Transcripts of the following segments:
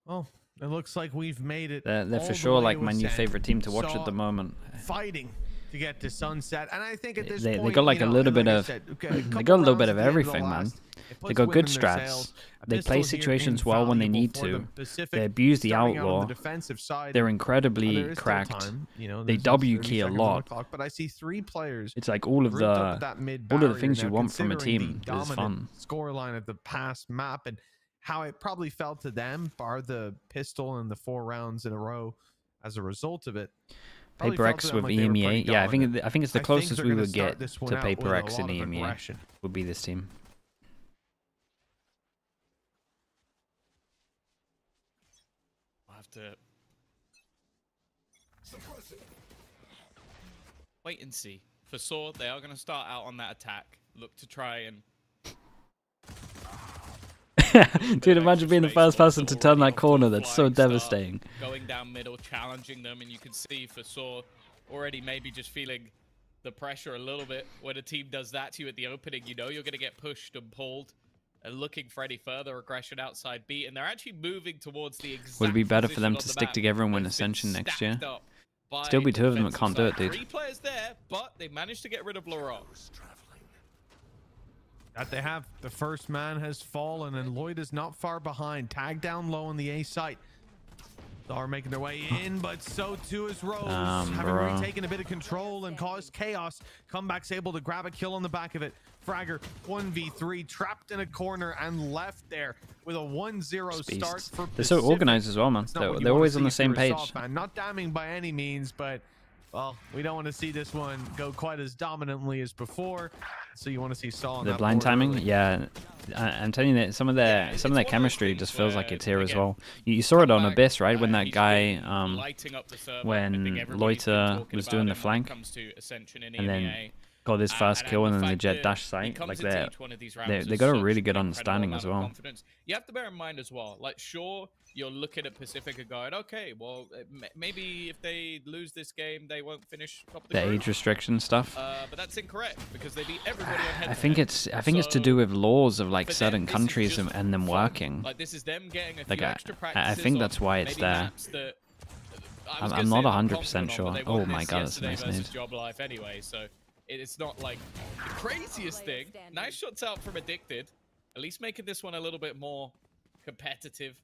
Well, it looks like we've made it. They're for sure like my new favorite team to watch at the moment. Fighting to get to sunset, and I think at this they point, got like a little bit of they got a little bit of everything, man. They got good strats. They play situations well when they need to. They abuse the outlaw. They're incredibly cracked. They W key a lot. But I see 3 players. It's like all of the things you want from a team is fun. Scoreline of the past map and how it probably felt to them, bar the pistol and the 4 rounds in a row as a result of it. Paper X with EMEA. Yeah, I think it's the closest we would get to Paper X in EMEA would be this team. I'll have to wait and see. For sure, they are going to start out on that attack. Look to try and... Dude, imagine being the first person to turn that corner. That's so devastating. Going down middle, challenging them, and you can see for sure already maybe just feeling the pressure a little bit. When a team does that to you at the opening, you know you're going to get pushed and pulled. And looking for any further aggression outside B, and they're actually moving towards the exact. Would it be better for them to stick together and win Ascension next year? Still be 2 of them that can't do it, dude. 3 players there, but they managed to get rid of Laurent. That they have. The first man has fallen, and Lloyd is not far behind. Tagged down low on the A site. Are making their way in, but so too is Rose. Having retaken a bit of control and caused chaos. Comeback's able to grab a kill on the back of it. Fragger 1v3 trapped in a corner and left there with a 1-0 start for They're so organized as well, man. They're always on the same page. Not damning by any means, but well, we don't want to see this one go quite as dominantly as before. So you want to see Saw on the blind timing, yeah. I'm telling you that some of their chemistry just feels like it's here as well. You saw it on Abyss, right? When that guy, when Loiter was doing the flank, and then got his first kill and then the jet dash sight. Like they got a really good understanding as well. You have to bear in mind as well, like sure, you're looking at Pacifica going, okay, well maybe if they lose this game, they won't finish top of the group. Age restriction stuff. But that's incorrect because they beat everybody on head-to-head. I think it's to do with laws of like certain countries and them working. Like this is them getting a few extra practices. I think that's why it's there. I'm not 100% sure. Oh my god, that's a nice nade. Job life anyway, so it's not like the craziest thing. Nice shots out from Addicted. At least making this one a little bit more competitive.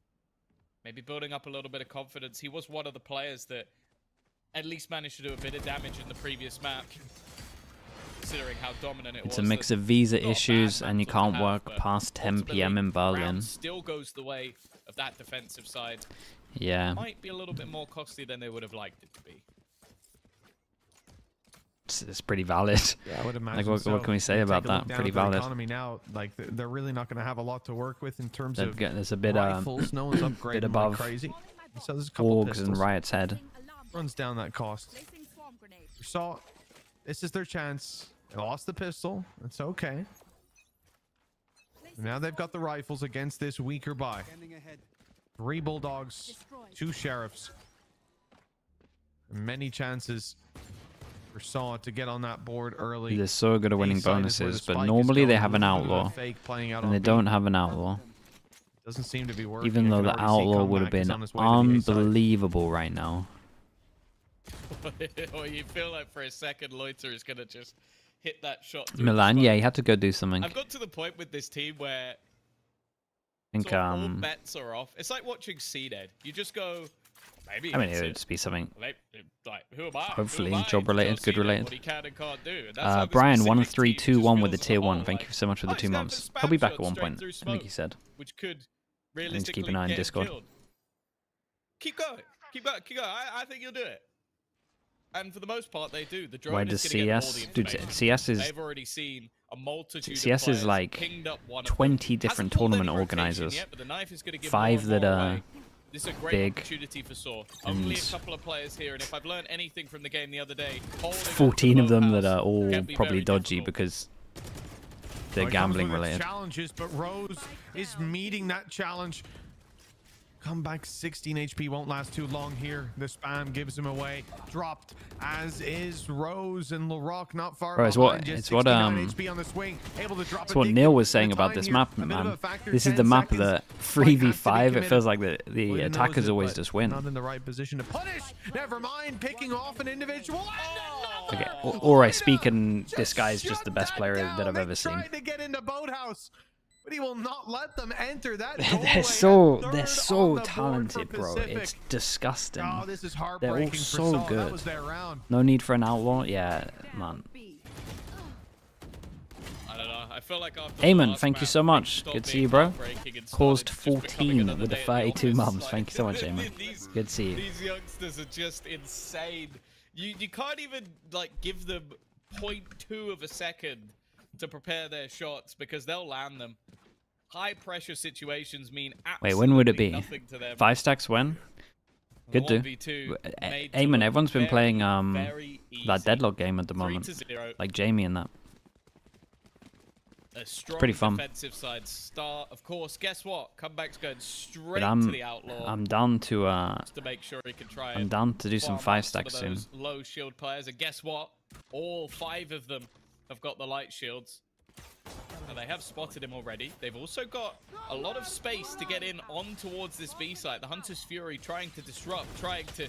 Maybe building up a little bit of confidence. He was one of the players that at least managed to do a bit of damage in the previous map. Considering how dominant it was. It's a mix of visa issues and you can't work past 10 PM in Berlin. Still goes the way of that defensive side. Yeah. Might be a little bit more costly than they would have liked it to be. It's pretty valid. Yeah, I would imagine. Like, what can we say about that? Pretty valid. Economy now, like they're really not going to have a lot to work with in terms of there's a bit rifles. No one's upgrading bit above like crazy. So there's a couple Orgs and Riot's head. Runs down that cost. So this is their chance. They lost the pistol. It's okay. Now they've got the rifles against this weaker buy. 3 bulldogs, 2 sheriffs. Many chances for Saw to get on that board early. They're so good at winning bonuses, but normally they have an outlaw, and they don't have an outlaw. Doesn't seem to be working. Even though the outlaw would have been unbelievable right now. Or you feel like for a second Loiter is gonna just hit that shot. Milan, yeah, he had to go do something. I've got to the point with this team where I think all bets are off. It's like watching Seeded. You just go, maybe. I mean, it would just be something. Like, who am I? Hopefully, job related, good related. What he can and can't do. Brian 1321 with the tier 1. Thank you so much for the 2 months. He'll be back at one point. I think he said. Which could realistically keep an eye on Discord. Keep going. Keep going. Keep going. I think you'll do it. And for the most part, they do. The drone Why does CS? Dude, CS is. They've already seen a multitude CS is like 20 different tournament organizers. 5 that are this is a great big. Opportunity for Saw. Only a couple of players here, and if I've learned anything from the game the other day, 14 of them that are all probably dodgy because they're gambling related. Challenges, but Rose is meeting that challenge. Come back, 16 HP, won't last too long here. The spam gives him away. Dropped, as is Rose and LaRock, not far behind. It's what HP on the swing, able to drop it's what Neil was saying about this map, man. This is the map that 3v5. It feels like the attackers always just win. Not in the right position to punish. Never mind, picking off an individual. Okay, or I speak, and this guy is just the best player that I've ever seen. Tried to get into Boathouse, but he will not let them enter that. They're so talented, bro. It's disgusting. Oh, this is they're all so good. No need for an outlaw. Yeah, man. I don't know. I feel like after Eamon, thank you so much. Good to see you, bro. Caused 14 with the 32 mums. Thank you so much, Eamon. Good to see you. These youngsters are just insane. You can't even like give them 0.2 of a second to prepare their shots because they'll land them. High pressure situations mean absolutely when would it be? nothing to them. 5 stacks when? Good do. Eamon, everyone's been playing that deadlock game at the moment. Like Jamie and that. A strong pretty fun. Defensive side start, of course. Guess what? Comeback's going straight to the outlaw. I'm down to just to make sure he can try. I'm down to do some 5 stacks soon. Low shield players, and guess what? All 5 of them have got the light shields. And they have spotted him already. They've also got a lot of space to get in on towards this B site. The Hunter's Fury trying to disrupt, trying to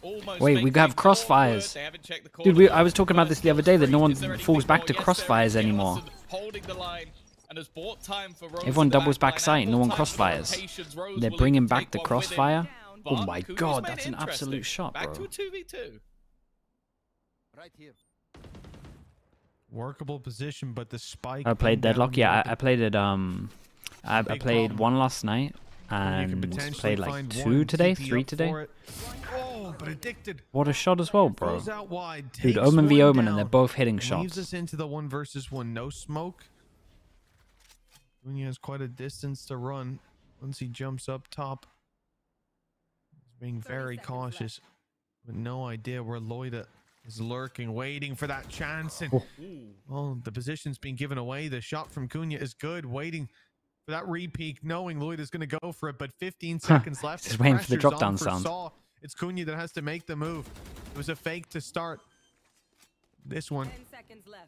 almost. Wait, we have crossfires. Dude, I was talking about this the other day, that no one falls back to crossfires anymore. Holding the line and has bought time for Rose. Everyone doubles back sight, no one crossfires. They're bringing back the crossfire. Oh my god, that's an absolute shot, bro. Back to a 2v2. Right here. Workable position, but the spike. I played Deadlock. Yeah, I played it. I played 1 last night and played like 2 today, 3 today. Oh, but addicted. What a shot as well, bro. Dude, Omen v Omen, and they're both hitting shots. Leaves us into the 1 versus 1. No smoke. He has quite a distance to run once he jumps up top. He's being very cautious, with no idea where Loida is lurking, waiting for that chance. And oh, the position's being given away. The shot from Cunha is good, waiting for that repeat, knowing Lloyd is going to go for it, but 15 seconds left. Just waiting for the drop down sound. It's Cunha that has to make the move. It was a fake to start. This one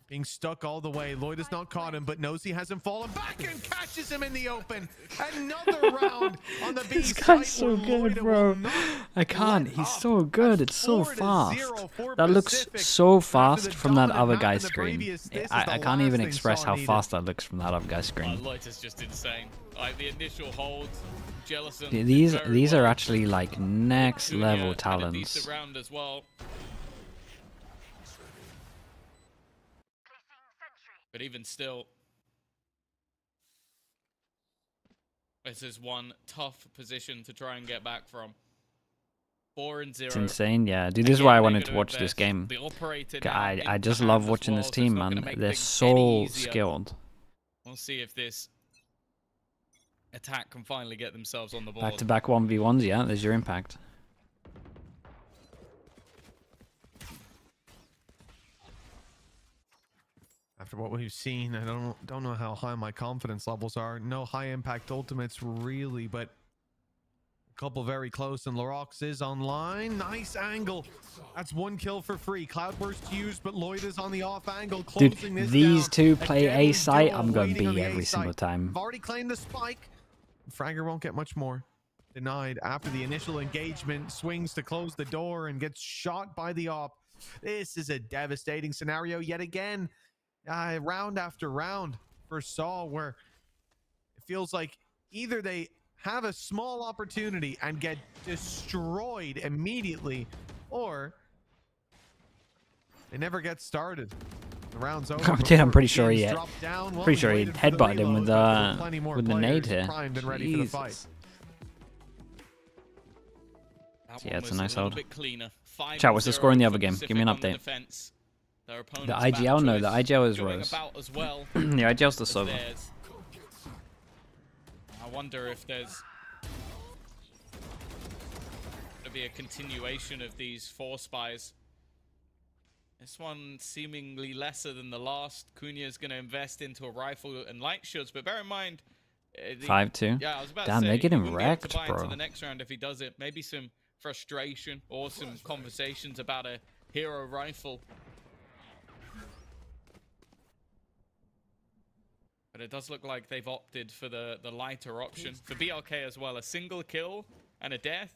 being stuck all the way. Lloyd has not caught him, but knows he hasn't fallen back and catches him in the open. Another round on the B. This guy's so good, bro. I can't. He's so good. It's so fast. That looks so fast from that other guy's screen. I can't even express how fast that looks from that other guy's screen. Light is just insane. Like the initial hold, Jellison. These are actually like next level talents. As well. But even still, this is one tough position to try and get back from. 4-0. It's insane, yeah. Dude, this is why I wanted to watch this game. I just love watching this team, man. They're so skilled. We'll see if this attack can finally get themselves on the board. Back-to-back 1v1s, yeah. There's your impact. After what we've seen, I don't know how high my confidence levels are. No high impact ultimates really, but a couple very close, and LaRox is online. Nice angle. That's 1 kill for free. Cloudburst used, but Lloyd is on the off angle, closing this these down. Two play A site. I'm going to be every single time. I've already claimed the spike. Fragger won't get much more. Denied after the initial engagement. Swings to close the door and gets shot by the op. This is a devastating scenario yet again. Round after round for Saw, where it feels like either they have a small opportunity and get destroyed immediately, or they never get started. The round's over. Dude, I'm pretty sure he headbutted him with the nade here. Jesus. Yeah, it's a nice hold. Chat, what's the score in the other game? Give me an update. The IGL? No, the IGL is Rose. Well. The IGL's the Sova. I wonder if there's going to be a continuation of these 4 spies. This one seemingly lesser than the last. Cunha is going to invest into a rifle and light shields, but bear in mind, 5-2. Yeah, I was about Damn, to say, they're getting he wouldn't be able to wrecked, buy bro. into the next round if he does it. Maybe some frustration or some conversations about a hero rifle. But it does look like they've opted for the lighter option. For BRK as well, a single kill and a death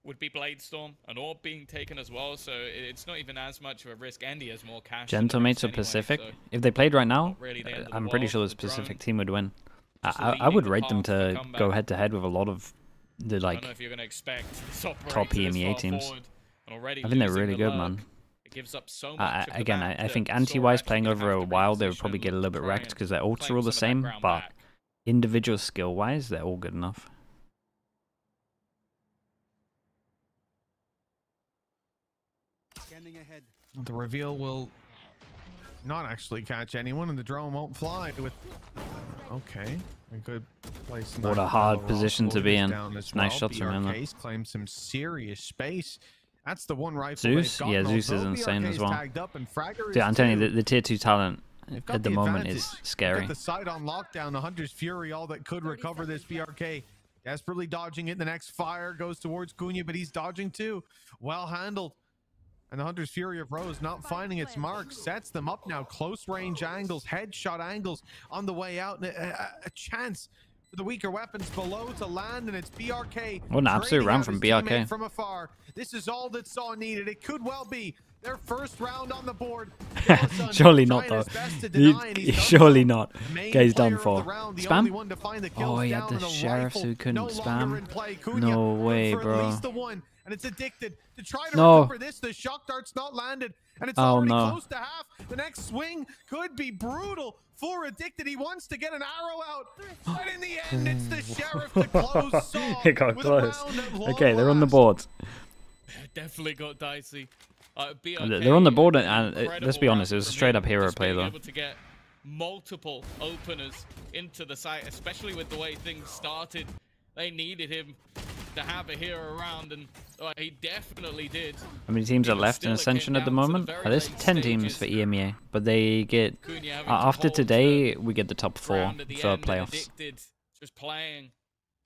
would be Bladestorm. An orb being taken as well, so it's not even as much of a risk. And he has more cash. Gentlemates or anyway, Pacific? so if they played right now, really I'm pretty sure this Pacific team would win. I leading would the rate them path to to comeback. go head-to-head with a lot of the, I like, don't know if you're going to expect this top operator this EMEA far teams. forward and already I think they're losing really the good, lurk. man. It gives up so much of the Again, map I that think Saw anti-wise actually playing gonna over have a to while, they would reposition probably get a and little bit try wrecked and because their ults claim are all the some of that same, ground but back. individual skill-wise, they're all good enough. Ahead. The reveal will not actually catch anyone, and the drone won't fly with... Okay, a good place. What a hard position to be in. Nice shots from him, though. BRK's claimed some serious space. That's the one rifle Zeus? they've Yeah, gotten, Zeus is although insane as BRK's well. tagged up and Fragger Dude, I'm is telling you, too. the tier 2 talent They've got at the the moment advantage. is They've scary. got the side on lockdown. The Hunter's Fury, all that could recover this. BRK desperately dodging it. The next fire goes towards Cunha, but he's dodging too. Well handled. And the Hunter's Fury of Rose not finding its mark. Sets them up now. Close range angles, headshot angles on the way out. And a chance for the weaker weapons below to land, and it's BRK. What an absolute trading round out from his BRK. teammate from afar. This is all that Saw needed. It could well be their first round on the board. Surely not, though. Surely not. Guy's done for. Spam? Oh, he had the sheriffs who couldn't spam. No way, bro. And it's addicted to try to No. recover this. The shock dart's not landed, and it's Oh, already no. close to half. The next swing could be brutal for addicted. He wants to get an arrow out, but in the end, it's the sheriff to close Saw. It got with a close. round at long Okay, they're on the last. board. Definitely got dicey. BRK, They're on the board, and let's incredible be honest, it round was a from straight him, up hero just play, being though. able to get multiple openers into the site, especially with the way things started. They needed him to have a hero around, and he definitely did. How many teams are Even left in still, it Ascension came at the down to the moment? very There's late 10 teams stages. for EMEA, but they get Cunha having to after hold today we get the top 4 round at the for end, and playoffs. Addicted just playing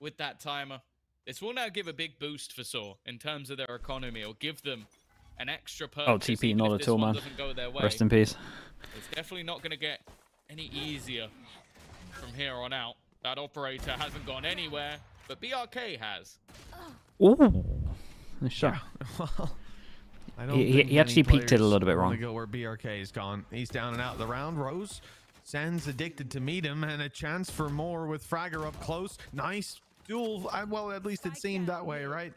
with that timer. This will now give a big boost for Saw in terms of their economy, or give them an extra purchase. Oh, TP, even not if at this all, one man. doesn't go their way. Rest in peace. It's definitely not going to get any easier from here on out. That operator hasn't gone anywhere, but BRK has. Ooh, nice shot. Well, I don't He think actually many peeked it a little bit players wanna wrong. Go where BRK is gone. He's down and out of the round. Rose sends addicted to meet him, and a chance for more with Fragger up close. Nice duel. Well, at least it seemed that way, right?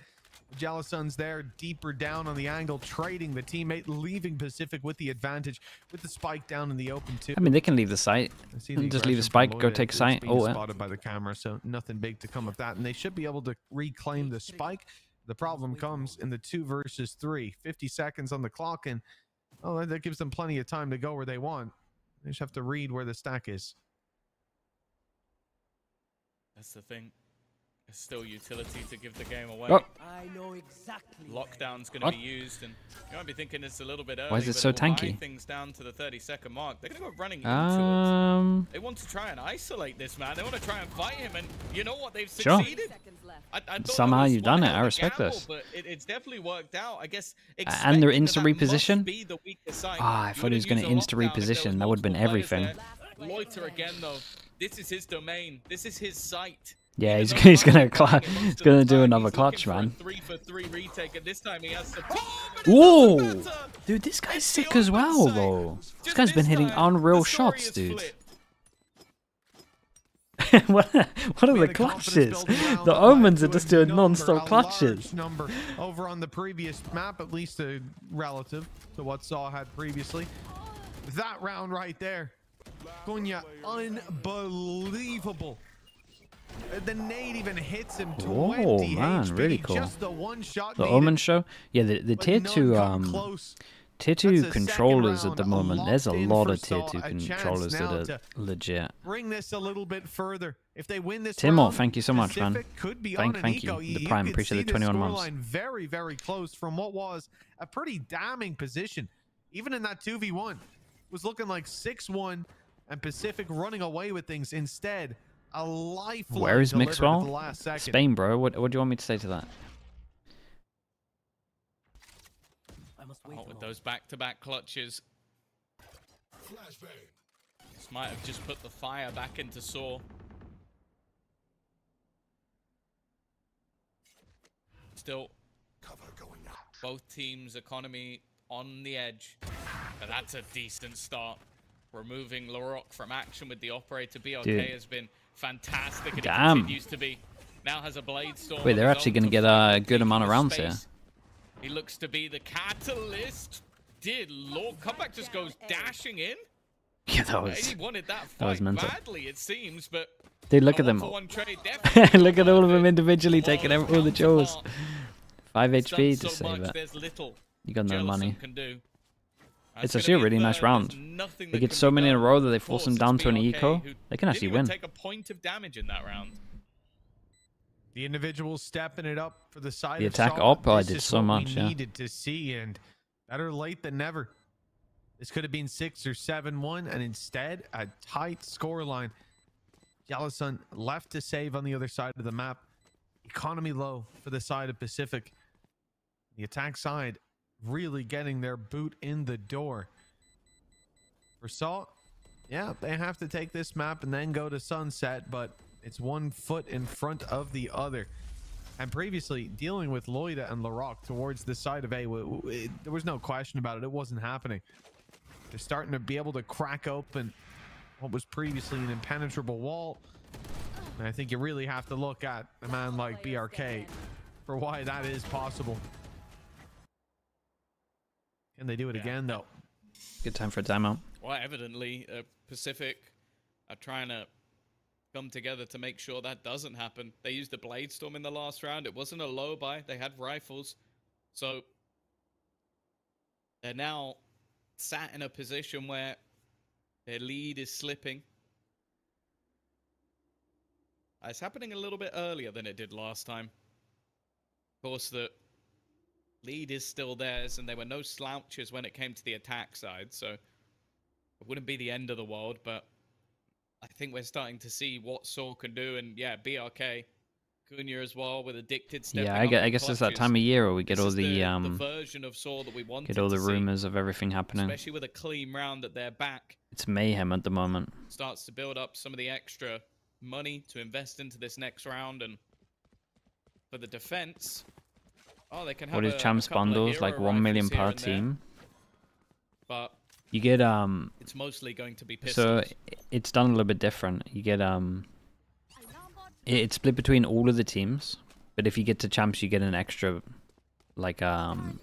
Jalison's there, deeper down on the angle, trading the teammate, leaving Pacific with the advantage, with the spike down in the open too. I mean, they can leave the site. I see the Just leave the aggression spike, from go Lotus. take It's site. being Oh, spotted by the camera, so nothing big to come of that, and they should be able to reclaim the spike. The problem comes in the 2 versus 3, 50 seconds on the clock, and oh, that gives them plenty of time to go where they want. They just have to read where the stack is. That's the thing. There's still utility to give the game away. Oh. I know exactly. Lockdown's going to What? be used, and you might be thinking it's a little bit early. Why is it but so it'll buy tanky? Things down to the 30-second mark. They're going to go running into it. They want to try and isolate this man. They want to try and fight him, and you know what? They've Sure. succeeded. I thought Somehow that was you've done one it. I hell of a respect gamble, this. But it's definitely worked out. I guess. And they're expecting insta that must reposition? be the weaker side. Ah, I You thought he was wouldn't going to use a insta lockdown if there was reposition. That would have been multiple players everything. there. Loiter again, though. This is his domain. This is his site. Yeah, Even he's though gonna Loiter's playing it most he's of the gonna do time, another he's clutch, looking man. for a 3-for-3 retake, and this time he has to. Whoa, dude, this guy's sick as well, though. This guy's been hitting unreal shots, dude. what are the clutches? The Omens are just doing non-stop clutches. Number over on the previous map, at least a relative to what Saw had previously. That round right there, Cunha, unbelievable. The nade even hits him 20 Whoa, man, HP, really cool. Just the one shot The needed, Omen show, yeah, the but tier none 2 come close. tier That's 2 a second controllers at round the moment. There's a locked in lot for of tier Saw, 2 a chance controllers now that to are legit. Bring this a little bit further. If they win this Timo, round, thank you so much, man. Pacific could be Thank on an you. eco. The Prime, could appreciate see the 21 months. scoreline very, very close from what was a pretty damning position. Even in that 2v1, it was looking like 6-1 and Pacific running away with things. Instead, A lifeline. Where is delivered at the Mixwell? last second. Spain, bro. What do you want me to say to that? Oh, with those back-to-back clutches. This might have just put the fire back into Saw. Still, both teams' economy on the edge. But that's a decent start. Removing Larocque from action with the operator. BRK has been fantastic, and it continues to be. Now has a blade storm. Wait, they're actually going to get a good amount of rounds here. He looks to be the catalyst. Did Lord Comeback just goes dashing in? Yeah, that was. He wanted that fight badly, it seems, but. Dude, look at them. Look at all of them individually taking all the jaws. 5 HP to save it. You got no money. It's actually a really nice round. They get so many in a row that they force them down to an eco. They can actually win. Take a point of damage in that round. The individuals stepping it up for the side. The attack op, I did so much. Yeah. Needed to see, and better late than never. This could have been 6 or 7-1, and instead a tight scoreline. Jellison left to save on the other side of the map. Economy low for the side of Pacific. The attack side really getting their boot in the door. For Salt, yeah, they have to take this map and then go to Sunset, but it's 1 foot in front of the other. And previously, dealing with Loida and Larocque towards the side of A, there was no question about it. It wasn't happening. They're starting to be able to crack open what was previously an impenetrable wall. And I think you really have to look at a man like BRK for why that is possible. Can they do it again, though? Good time for a timeout. Well, evidently, Pacific are trying to come together to make sure that doesn't happen. They used the Blade Storm in the last round. It wasn't a low buy. They had rifles. So they're now sat in a position where their lead is slipping. It's happening a little bit earlier than it did last time. Of course, the lead is still theirs, and there were no slouches when it came to the attack side, so it wouldn't be the end of the world, but I think we're starting to see what Saw can do, and yeah, BRK, Cunha as well, with Addicted stepping up. Yeah, I guess it's that time of year where we get all the version of Saw that we wanted get all the to rumors see, of everything happening. especially with a clean round at their back. It's mayhem at the moment. Starts to build up some of the extra money to invest into this next round, and for the defense, oh, they can have what is champs bundles, like 1 million per team? But you get it's mostly going to be pistols. So it's done a little bit different. You get it's split between all of the teams, but if you get to champs, you get an extra like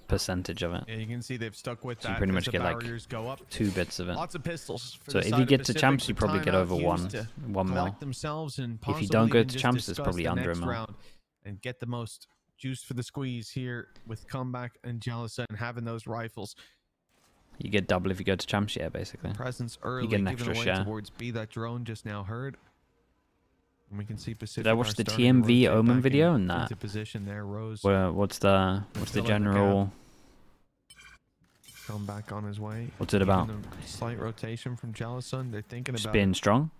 percentage of it. Yeah, you can see they've stuck with so that. You pretty much get like go up. 2 bits of it. Lots of pistols. So if you get to champs, you probably get over 1 mil. If you don't go to champs, it's probably under a mil. And get the most juice for the squeeze here with Comeback and Jellison having those rifles. You get double if you go to champs, yeah, basically. Presence early, you get an extra share. Towards B, that drone just now heard. And we can see Pacific. Did I watch the TMV Omen video and that? Position there, Rose. What's the general? Comeback on his way. What's it about? Slight rotation from Jellison. They're thinking about spin strong.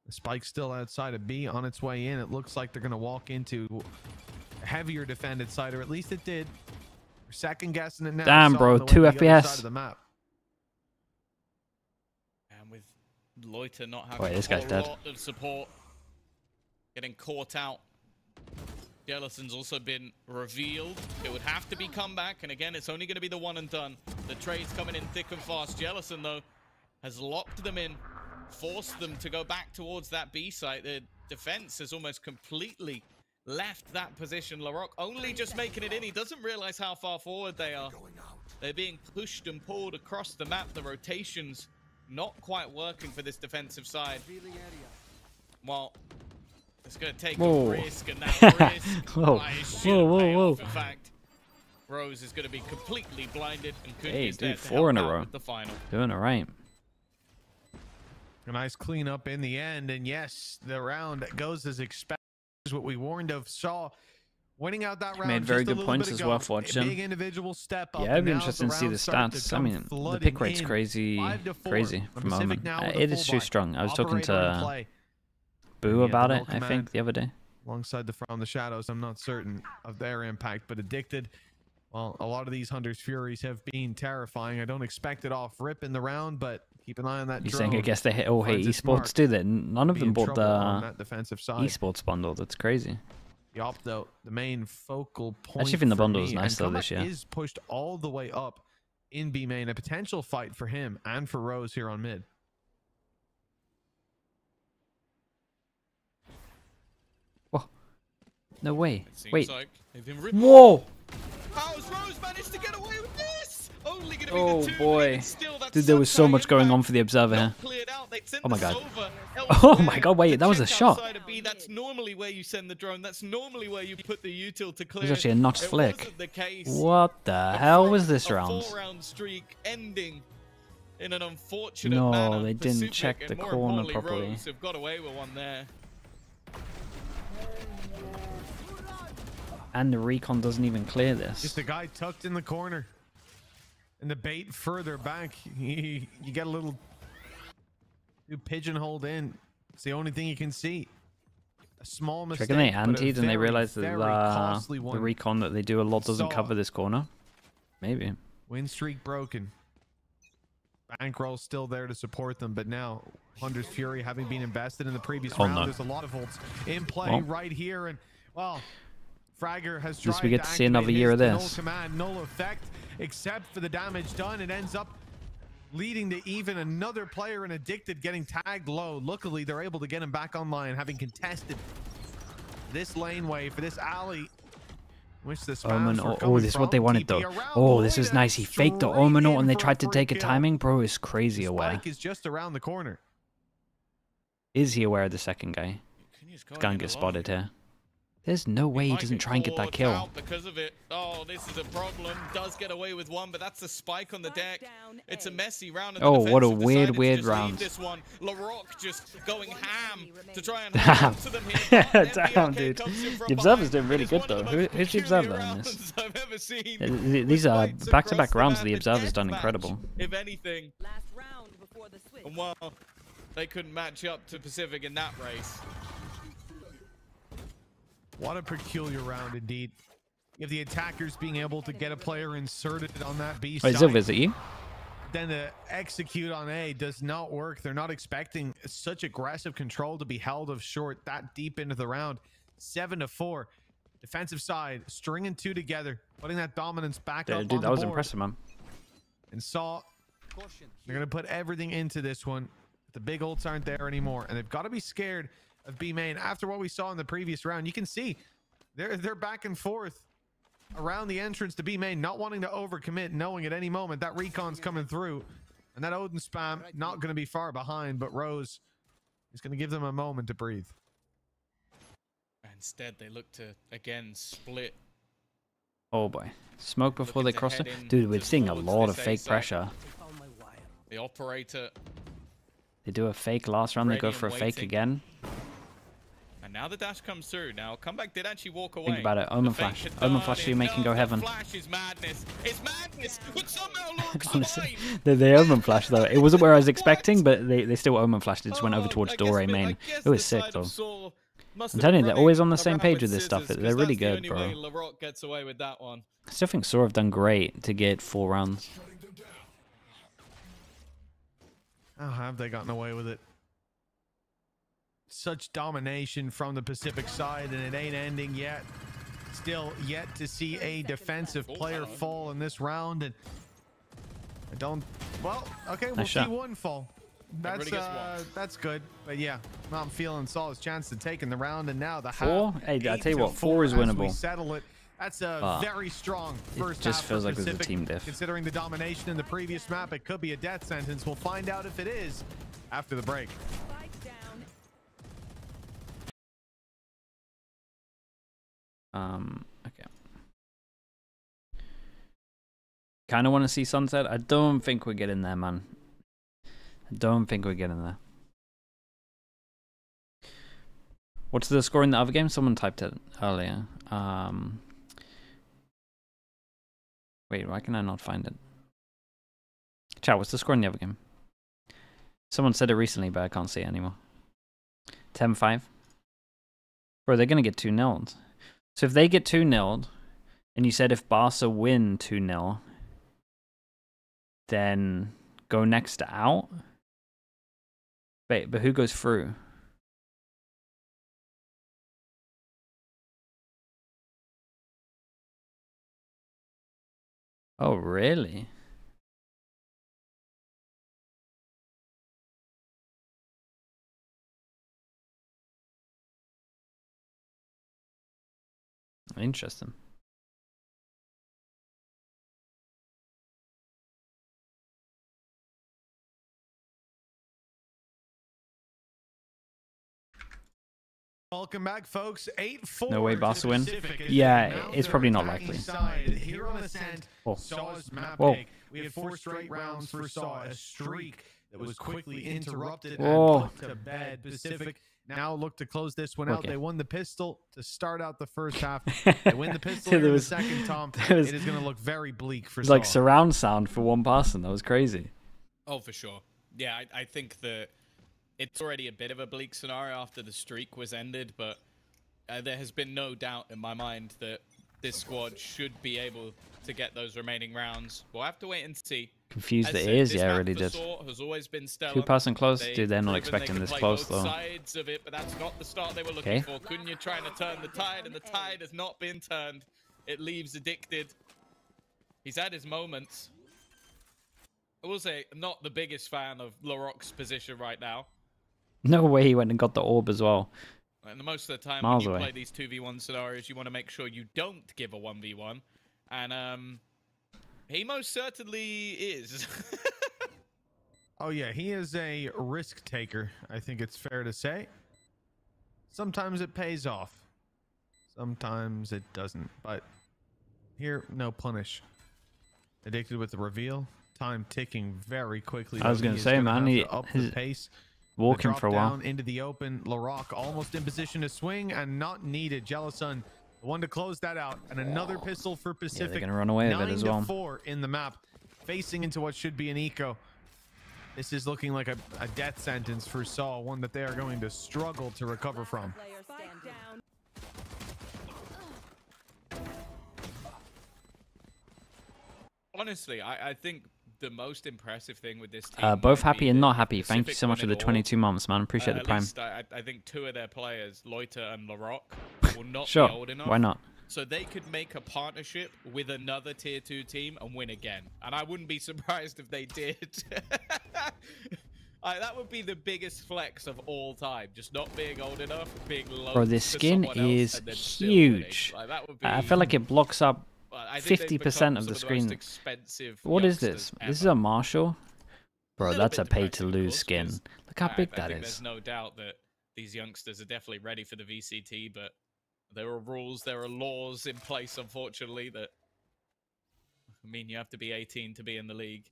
The spike's still outside of B on its way in. It looks like they're going to walk into a heavier defended side, or at least it did. We're second guessing it now. Damn, bro, 2 FPS. And with Loiter not Wait, having this guy's dead. lot of support, getting caught out. Jellison's also been revealed. It would have to be Comeback, and again, it's only going to be the one and done. The trade's coming in thick and fast. Jellison, though, has locked them in, forced them to go back towards that B site. The defense has almost completely left that position. Larocque only just making it in. He doesn't realize how far forward they are. They're being pushed and pulled across the map. The rotations not quite working for this defensive side. Well, it's going to take a risk, and that risk whoa. In fact, Rose is going to be completely blinded, and hey, dude, 4 in a row. With the final. Doing all right. A nice cleanup in the end, and yes, the round goes as expected. What we warned of. Saw winning out that round. Made very good points as well for watching. Big individual step up. Yeah, it'd be interesting to see the stats. I mean, the pick rate's crazy from Omen. It is too strong. I was talking to boo about it, I think, the other day. Alongside the From the Shadows, I'm not certain of their impact, but Addicted, well, a lot of these Hunter's Furies have been terrifying. I don't expect it off rip in the round, but keep an eye on that. You're saying I guess they all hate esports, do they? None of them bought the esports bundle. That's crazy. Yup, though, the main focal point. I actually think the bundle is nice though this year. Is pushed all the way up in B main, a potential fight for him and for Rose here on mid. Whoa! No way! Wait! Like whoa! How's Rose managed to get away with this? Only gonna be oh the two, boy! still, Dude, there was so much going on for the Observer here. Oh my god! Oh my god! Wait, that was a shot. That's normally where you send the drone. That's normally where you put the util to clear. It was actually a notched flick. What the hell was this round? 4-round streak ending in an unfortunate manner. No, they didn't check the corner properly. Rose have got away with one there. And the recon doesn't even clear this. Just a guy tucked in the corner. And the bait further back. You get a little pigeonholed in. It's the only thing you can see. A small mistake. Reckon they antied and they realized that the recon that they do a lot doesn't cover this corner. Maybe. Win streak broken. Bankroll still there to support them, but now Hunter's Fury having been invested in the previous round. There's a lot of ults in play right here, and well, Fragger has tried we get to see another year of this. Null command, null effect, except for the damage done. It ends up leading to even another player in Addicted getting tagged low. Luckily, they're able to get him back online, having contested this laneway for this alley. Which the Omen, oh, this is what they wanted though. Oh, this was nice. He faked the Omen and they tried to take a timing. Bro is crazy aware. Spike is just around the corner. Is he aware of the second guy? He's gonna get spotted here. There's no way he doesn't try and get that kill. Because of it. Oh, this is a problem. Does get away with one, but that's the spike on the deck. It's a messy round. Oh, what a weird round. This one. LaRock just going ham to try and to them here. Damn, dude. The Observer's doing really good though. Who's the Observer in this? These are back-to-back rounds. The Observer's done incredible. If anything. And well, they couldn't match up to Pacific in that race. What a peculiar round indeed. If the attackers being able to get a player inserted on that B side, then the execute on A does not work. They're not expecting such aggressive control to be held of short that deep into the round. 7-4. Defensive side, stringing two together, putting that dominance back up. Dude, that was impressive, man. And Saw, they're going to put everything into this one. The big ults aren't there anymore, and they've got to be scared of B main. After what we saw in the previous round, you can see they're back and forth around the entrance to B main, not wanting to overcommit, knowing at any moment that recon's coming through, and that Odin spam not going to be far behind, but Rose is going to give them a moment to breathe. Instead, they look to again split. Oh boy, smoke before they cross it. Dude, we're seeing a lot of fake pressure. The operator. They do a fake last round, they go for a fake again. And now the dash comes through. Now, Comeback did actually walk away. Think about it. Omen flash. Omen flash so you make him go heaven. Flash is madness. It's madness. But somehow looks honestly, the Omen flash though, it wasn't where I was expecting, but they still Omen flashed. They just went over towards door A main. It was sick though. I'm telling you, they're always on the same page with this stuff. They're really good, bro. LaRock gets away with that one. I still think Saw have done great to get 4 rounds. How have they gotten away with it? Such domination from the Pacific side, and it ain't ending yet. Still yet to see a defensive player fall in this round, and I don't. Well, okay, we'll see one fall. That's good, but yeah, not feeling Saul's chance to take in the round, and now the 4. Hey, I tell you what, 4 is winnable. We settle it. That's a very strong first half. It just feels like there's a team diff. Considering the domination in the previous map, it could be a death sentence. We'll find out if it is after the break. Okay. Kind of want to see Sunset. I don't think we're getting there, man. I don't think we're getting there. What's the score in the other game? Someone typed it earlier. Wait, why can I not find it? Chat, what's the score in the other game? Someone said it recently, but I can't see it anymore. 10-5. Bro, they're going to get 2-0'd. So if they get 2-0'd, and you said if Barca win 2-0, then go next to out? Wait, but who goes through? Oh, really? Interesting. Welcome back, folks. 8-4. No way Barca win? Yeah, it's probably not likely. Here on Ascent, Saw's map Whoa. pick. We had 4 straight rounds for Saw, a streak that was quickly interrupted Whoa. and put to bed. Pacific now look to close this one out. They won the pistol to start out the first half. They win the pistol in the second, Tom. It is going to look very bleak for Saw. Like surround sound for one person. That was crazy. Oh, for sure. Yeah, I think that it's already a bit of a bleak scenario after the streak was ended, but there has been no doubt in my mind that this squad should be able to get those remaining rounds. We'll have to wait and see. Confused the ears, yeah, really did. Has always been stellar. 2-person close? Dude, they're not expecting this close, though. Sides of it, but that's not the start they were looking for. Cunha trying to turn the tide, and the tide has not been turned. It leaves Addicted. He's had his moments. I will say, I'm not the biggest fan of Larocque's position right now. No way he went and got the orb as well. And most of the time Miles when you away. play these 2v1 scenarios, you want to make sure you don't give a 1v1. And he most certainly is. Oh, yeah, he is a risk taker, I think it's fair to say. Sometimes it pays off. Sometimes it doesn't. But here, no punish. Addicted with the reveal. Time ticking very quickly. I was going to say, man, he up the pace. Walking for a while. Down into the open. Larocque almost in position to swing and not needed. Jellison, the one to close that out. And another pistol for Pacific. Yeah, they're going to run away with it as well. 9-4 in the map. Facing into what should be an eco. This is looking like a death sentence for Saw. One that they are going to struggle to recover from. Honestly, I think the most impressive thing with this team... both happy and not happy. Thank you so much for the 22 months, man. Appreciate the prime. I think 2 of their players, Lotus and Larocque, will not Sure. be old enough. Why not? So they could make a partnership with another tier 2 team and win again. And I wouldn't be surprised if they did. That would be the biggest flex of all time. Just not being old enough, being low. Bro, this skin is huge. Like, that would be... I feel like it blocks up 50% of the screen. What is this? This is a Marshall? Bro, that's a pay-to-lose skin. Look how big that is. There's no doubt that these youngsters are definitely ready for the VCT, but there are rules, there are laws in place, unfortunately, that mean you have to be 18 to be in the league.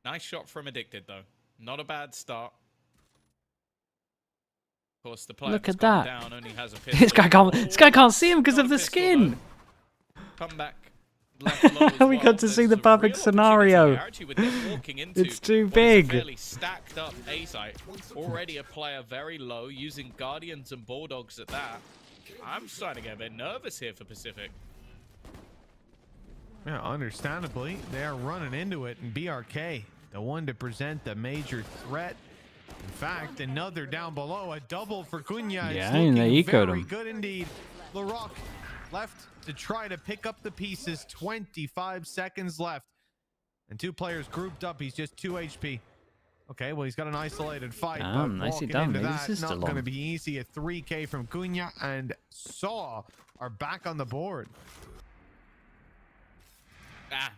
Nice shot from Addicted, though. Not a bad start. Of course, the player Look at that. down only has a This guy can't see him because of the skin. Come back. We got to see the perfect scenario. It's too big. Fairly stacked up A site. Already a player very low, using Guardians and Bulldogs at that. I'm starting to get a bit nervous here for Pacific. Yeah, understandably, they are running into it, and BRK, the one to present the major threat. In fact, another down below, a double for Cunha. Yeah, and they ecoed very him. Good indeed. Larocque left to try to pick up the pieces. 25 seconds left, and 2 players grouped up. He's just 2 HP. Okay, well, he's got an isolated fight. But nicely walking done. into Maybe that, this is not still going to on. be easy. A 3K from Cunha, and Saw are back on the board.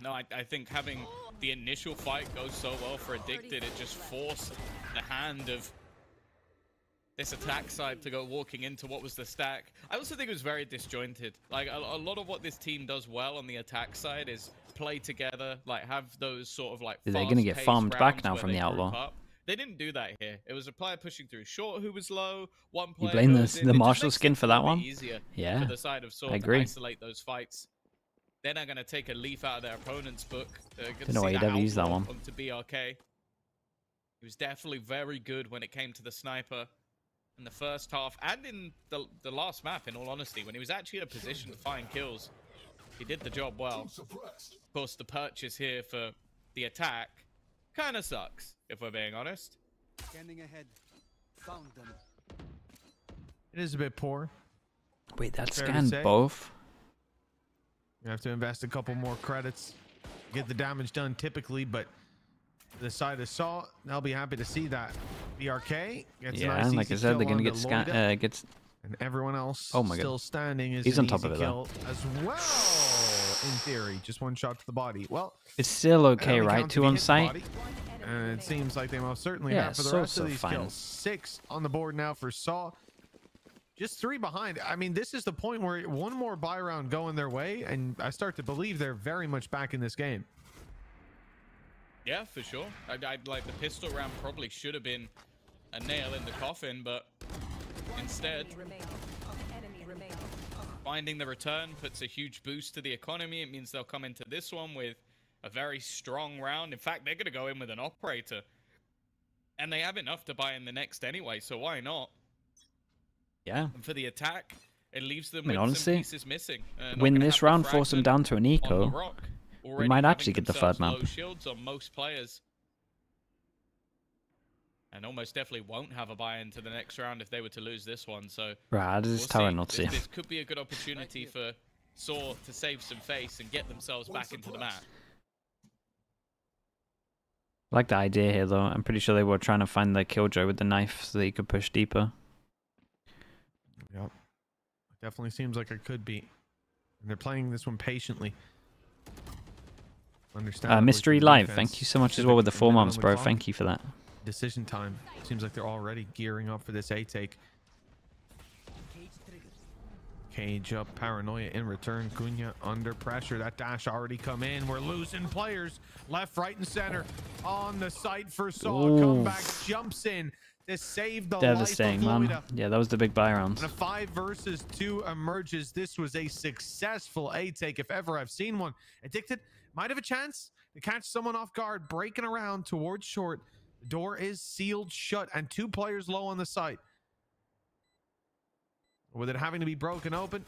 No, I think having the initial fight go so well for Addicted, it just forced the hand of this attack side to go walking into what was the stack. I also think it was very disjointed. Like, a lot of what this team does well on the attack side is play together, like have those sort of like They're going to get farmed back now from the Outlaw. Up. They didn't do that here. It was a player pushing through short who was low. One player You blame goes in. the It just Marshall makes skin it for a that little one? bit easier Yeah, for the side of Sword I agree. to isolate those fights. They're not going to take a leaf out of their opponent's book. Don't know why you'd ever use that one. Onto BRK. He was definitely very good when it came to the sniper in the first half and in the last map, in all honesty. When he was actually in a position to find kills, he did the job well. Of course, the purchase here for the attack kind of sucks, if we're being honest. Scanning ahead. Found them. It is a bit poor. Wait, that Fair to scanned say. both? You have to invest a couple more credits, get the damage done typically, but the side of Saw, they'll be happy to see that. BRK gets Yeah, a nice, like I easy said, they're kill gonna onto get scan. Loida, Gets. and everyone else Oh my God. still standing is He's an on top easy of it, kill as well. In theory, just one shot to the body. Well, It's still it okay, only right? counts if 2 you on hit the site. body, and it seems like they most certainly Yeah, have for the so rest of these fine. kills. 6 on the board now for Saw. Just 3 behind. I mean, this is the point where one more buy round going their way, and I start to believe they're very much back in this game. Yeah, for sure. I'd like the pistol round probably should have been a nail in the coffin, but instead, finding the return puts a huge boost to the economy. It means they'll come into this one with a very strong round. In fact, they're going to go in with an operator, and they have enough to buy in the next anyway, so why not? Yeah. And for the attack, it leaves them I mean, with honestly, some pieces missing. Not win gonna this have the round, force them fragment down to an on eco. the rock, already might having actually get the themselves third map. low shields on most players. And almost definitely won't have a buy into the next round if they were to lose this one. So Right, this is we'll tower see. not see. This could be a good opportunity for Saw to save some face and get themselves back into the map. I like the idea here, though. I'm pretty sure they were trying to find the killjoy with the knife so that you could push deeper. Yep. Definitely seems like it could be. And they're playing this one patiently. Understand. Mystery Live, thank you so much as well with the 4 months, bro. Thank you for that. Decision time. Seems like they're already gearing up for this A take. Cage up, Paranoia in return. Cunha under pressure. That dash already come in. We're losing players left, right, and center on the site for Saw. Comeback jumps in to save the Devastating, life of man. Loida. Yeah, that was the big buy round. And a 5 versus 2 emerges. This was a successful A take if ever I've seen one. Addicted might have a chance to catch someone off guard, breaking around towards short. The door is sealed shut and 2 players low on the site. With it having to be broken open,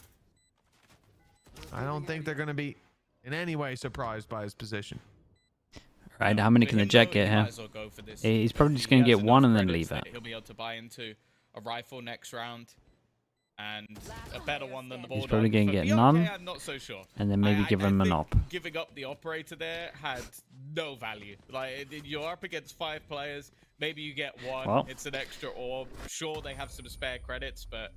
I don't think they're going to be in any way surprised by his position. Right, how many can the Jet get here? He's probably just going to get 1 and then leave it. He'll be able to buy into a rifle next round and a better one than the He's Bulldog. probably going to For get BRK, none, I'm not so sure. and then maybe give him an think op. Giving up the operator there had no value. Like, you're up against 5 players. Maybe you get 1. Well. It's an extra orb. Sure, they have some spare credits, but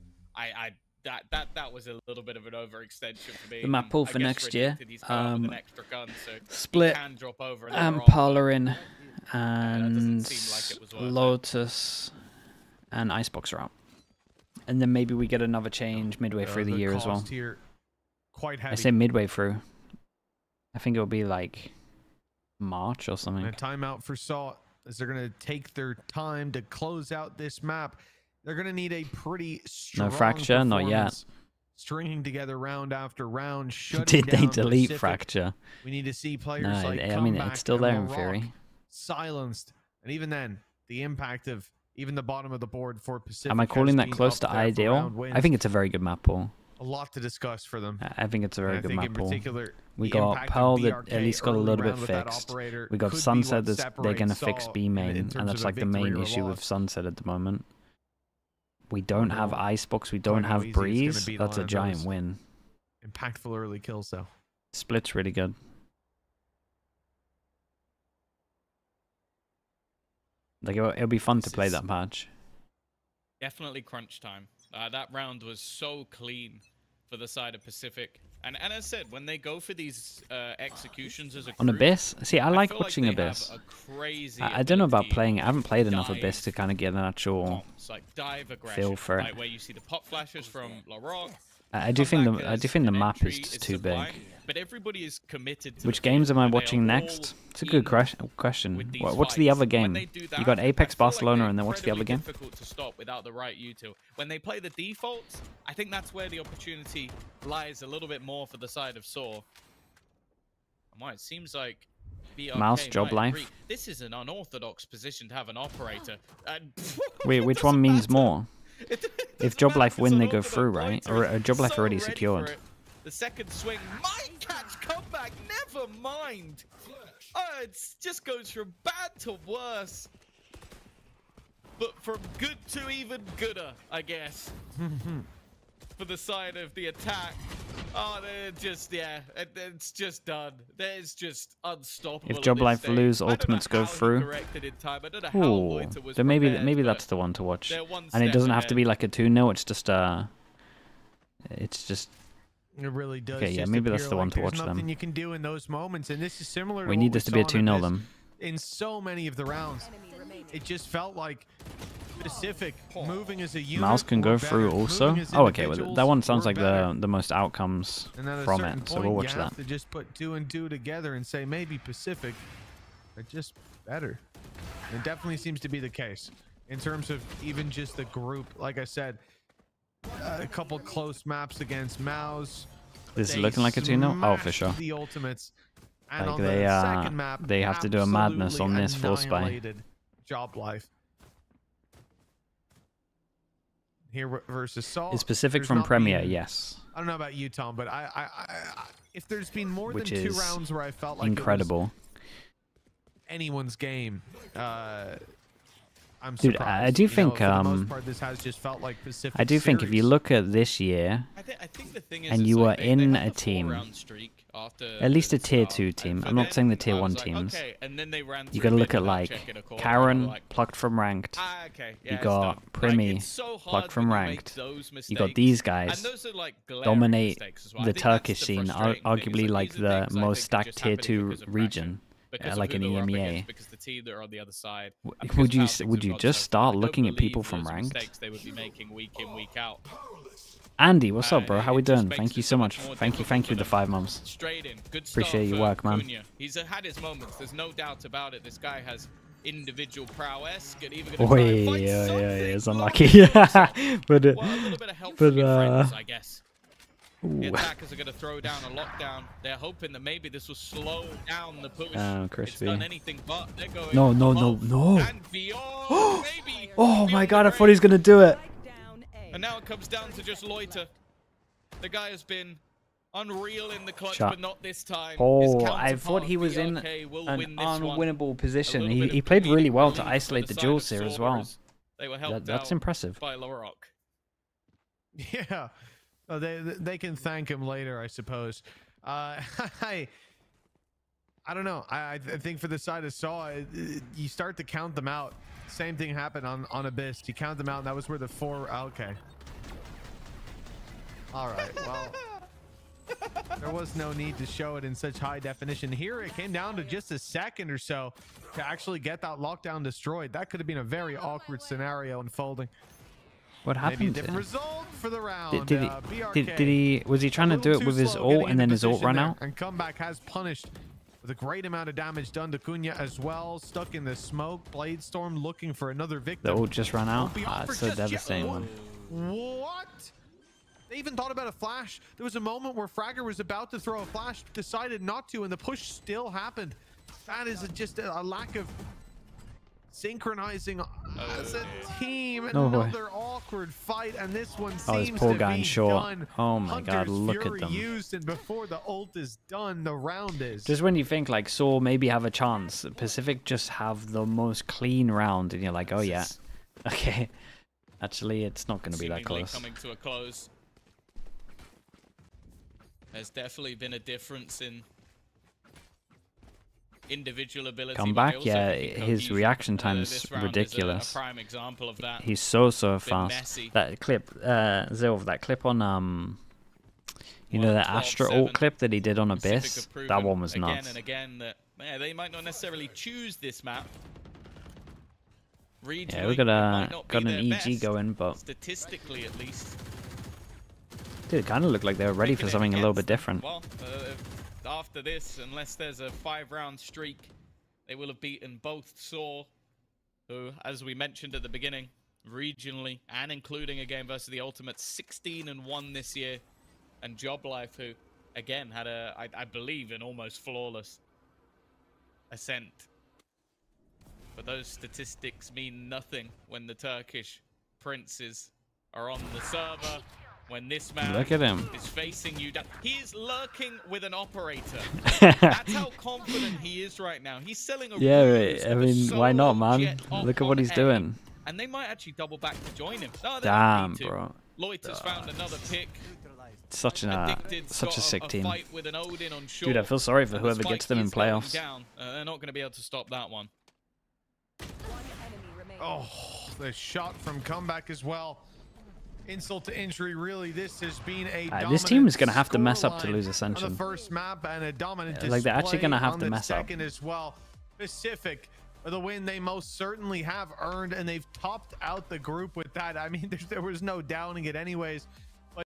that was a little bit of an overextension for me. The map pool for I guess next year, Redacted, he's come out with an extra gun, so Split, he can drop over a little Parlerin, and seem like it was worth it. Lotus, and Icebox are out. And then maybe we get another change midway through the year as well. Here, quite heavy. I say midway through. I think it'll be like March or something. And a timeout for Saw as they're going to take their time to close out this map. They're going to need a pretty strong No fracture, not yet. performance, stringing together round after round. Did they down delete Pacific. Fracture? We need to see players No, like I mean, Comeback it's still and there in Laroc theory. silenced. And even then, the impact of even the bottom of the board for Pacific. Am I calling has that been close up to there for ideal? round wins. I think it's a very good map pool. A lot to discuss for them. I think it's a very And I good think map in pool. particular, We the got impact of Pearl that BRK at least got a early little bit round with that fixed. operator We got could be Sunset what that's they're going to separates fix Saw B main, in terms and that's of a like the victory main or issue with loss. Sunset at the moment. We don't have Icebox, we don't know how have easy it's gonna Breeze. be to That's a land giant those. win. Impactful early kills, though. Split's really good. Like it'll be fun to play that patch. Definitely crunch time. That round was so clean for the side of Pacific. And as I said, when they go for these executions as a On group, Abyss, see, I like feel watching like they Abyss. have a crazy I don't know about ability playing it. I haven't played enough dive Abyss to kind of get an actual. comps, like dive aggression, feel for it. like where you see the pop flashes from Laroc. I do think Comeback I do as think the an map entry is just is too sublime, big. But everybody is committed to Which the games am I field. They are watching all next? It's a good question. with these What's the fights. other When game? they do You that, got I Apex feel like Barcelona, they're and then what's the other game? difficult to stop without the right util. When they play the defaults, I think that's where the opportunity lies a little bit more for the side of Saw. Well, it seems like BRK, Mouse, Job I Life. agree. This is an unorthodox position to have an operator. And Wait, which one means more? If Job Life win, they go through, right? Or Job Life so already ready secured. for it. The second swing might catch comeback. Never mind. It just goes from bad to worse. But from good to even gooder, I guess. For the side of the attack. Oh, they're just, yeah, it's just done. There's just unstoppable. If Job Life lose, ultimates go through. Ooh, then maybe that's the one to watch. And it doesn't have to be like a 2-0. It's just. It really does. Okay, yeah, maybe that's the one to watch them. Nothing you can do in those moments, and this is similar. We need this to be a 2-0 them. In so many of the rounds, it just felt like PCIFIC moving as a unit. Mouse can go through also. Oh, okay. Well, that one sounds like the most outcomes from it, so we'll watch that. To just put 2 and 2 together and say maybe PCIFIC are just better. It definitely seems to be the case in terms of even just the group. Like I said, a couple close maps against Mouse. This is looking like a 2-0. Oh, for sure. The ultimates. And like on the second map, they have to do a madness on this full spy. Job Life. Here versus Saul. Is PCIFIC from Premier? Yes. I don't know about you, Tom, but I if there's been more than 2 rounds where I felt like incredible. It was anyone's game, I'm Dude, surprised. I do think for the most part, this has just felt like PCIFIC I do think if you look at this year, I think the thing is, and you were like in a team, at least a tier 2 team. I'm not saying the tier 1 teams. Okay, and then they ran you got to look at like Karen plucked from ranked. Yeah, you got Primi plucked from ranked. You got these guys dominate the Turkish scene, arguably like the most stacked tier 2 region. Like an EMEA. Because the team that are on the other side. Would you just start looking at people from ranked? They would be making week in, week out. Andy, what's up, bro? How we doing? Thank you so much. Thank you the 5 months. Straight in. Good Appreciate your work, man. He's had his moments. There's no doubt about it. This guy has individual prowess. It's unlucky. But well, a little bit of help from your friends, I guess. The attackers are going to throw down a lockdown. They're hoping that maybe this will slow down the push. It's done anything but. They're going no. And beyond, maybe. Oh my god, I thought he was going to do it. And now it comes down to just Loiter. The guy has been unreal in the clutch, but not this time. Oh, I thought he was in an unwinnable position. He played really well to isolate the duels here as well. That's impressive. By Lorok. Yeah. Oh, they can thank him later, I suppose. I don't know. I think for the side of Saw, you start to count them out. Same thing happened on Abyss. You count them out, and that was where the 4. Okay. All right. Well, there was no need to show it in such high definition. Here, it came down to just a second or so to actually get that lockdown destroyed. That could have been a very awkward scenario unfolding. What happened? Maybe a different result for the round. Was he trying to do it with his ult and then his ult run out? And comeback has punished with a great amount of damage done to Cunha as well. Stuck in the smoke. Blade Storm looking for another victim. The ult just ran out. It's a devastating one. What? They even thought about a flash. There was a moment where Fragger was about to throw a flash, decided not to, and the push still happened. That is just a lack of synchronizing as a team. Another awkward fight, and this one seems poor to guy be in short. done. Oh my god, look Fury at them. Used, and before the ult is done, the round is. Just when you think like Saw maybe have a chance, PCIFIC just have the most clean round, and you're like, oh yeah, okay. Actually, it's not going to be that close. Coming to a close. There's definitely been a difference in individual ability. Come back, yeah. His reaction time is ridiculous. A prime example of that. He's so fast. Messy. That clip, Zilv, that clip on you know, that Astra ult clip that he did on Abyss. That one was nuts. Again and again that they might not necessarily choose this map. Yeah, we got an EG going, but statistically at least. Dude, it kind of looked like they were ready for something a little bit different. Well, after this, unless there's a 5-round streak, they will have beaten both Saw, who, as we mentioned at the beginning, regionally and including a game versus the Ultimates, 16-1 this year, and Job Life, who again had I believe an almost flawless Ascent. But those statistics mean nothing when the Turkish princes are on the server. When this man Look at him. is facing you down. He is lurking with an operator. That's how confident he is right now. He's selling a Yeah, I mean, why not, man? Look at what he's doing. And they might actually double back to join him. No, they Damn, don't need to. bro. Lotus found another pick. Such a sick team. With an Odin on shore. Dude, I feel sorry for whoever gets them in playoffs. They're not going to be able to stop that one. Oh, the shot from comeback as well. Insult to injury, really. This has been a this team is going to have to mess up to lose Ascension. On the first map and a dominant like they're actually going to have on to the mess up. second as well. PCIFIC for the win they most certainly have earned, and they've topped out the group with that. I mean, there was no doubting it anyways.